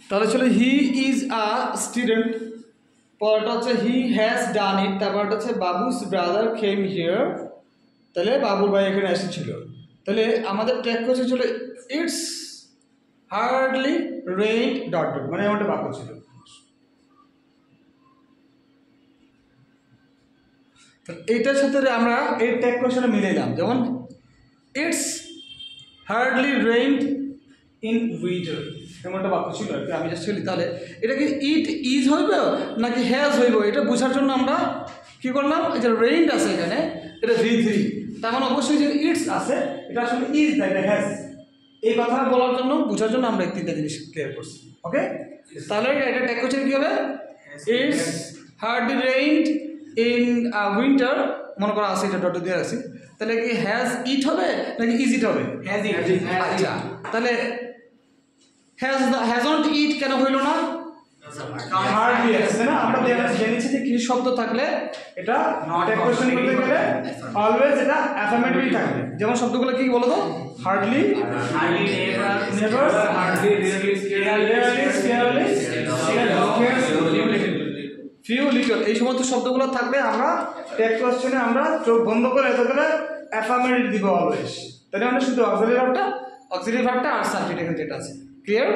তাহলে ছিল he is a student, পরটা হচ্ছে হি হ্যাজ ডান ইট, তারপরটা হচ্ছে বাবুস ব্রাদার কেম হিয়ার, তাহলে বাবুর ভাই এখানে এসেছিল। তাহলে আমাদের ট্যাগ কোয়েশ্চেন ছিল it's hardly rain dot dot, মানে এমনটা বাক্য ছিল। এইটার সাথে আমরা এই ট্যাগ কোয়েশ্চনে মিলাইলাম, যেমন it's hardly rained in winter, এমনটা বাক্য ছিল আর কি। আমি জাস্ট বলি তাহলে এটা কি ইট ইজ হইব নাকি হ্যাজ হইব, এটা বোঝার জন্য আমরা কি করলাম, এই যে রেইনড আছে এখানে, এটা V3, তার মানে অবশ্যই যে ইটস আছে এটা আসলে ইজ না, এটা হ্যাজ। এই কথা বলার জন্য বোঝার জন্য আমরা এই তিনটা জিনিস ক্লিয়ার করছি। ওকে, তাহলে এটা ট্যাগ কোয়েশ্চেন কি হবে, it's hardly rained in winter, মনে করা আছে এটা ডট দিয়ে আছে, তাহলে কি হ্যাজ ইট হবে নাকি ইজ ইট হবে, হ্যাজ ইট। আচ্ছা, তাহলে হ্যাজন্ট ইট কেন হইল না, হার্ডলি আছে না। আমরা জেনেছি যে কিছু শব্দ থাকলে এটা ট্যাগ কোয়েশ্চেন করতে গেলে অলওয়েজ এটা অ্যাফার্মেটিভ থাকবে। যেমন শব্দগুলো কি বলো তো, hardly, never, hardly, really, scarcely, few, little, এই সমস্ত শব্দগুলো থাকলে আমরা ট্যাগ কোয়েশ্চেনে আমরা চোখ বন্ধ করে এত করে অ্যাফার্মেটিভ দিব অলওয়েজ। তাহলে আমরা শুধু অক্সিলারি ভার্বটা আর সাবজেক্ট এখানে যেটা আছে, ক্লিয়ার।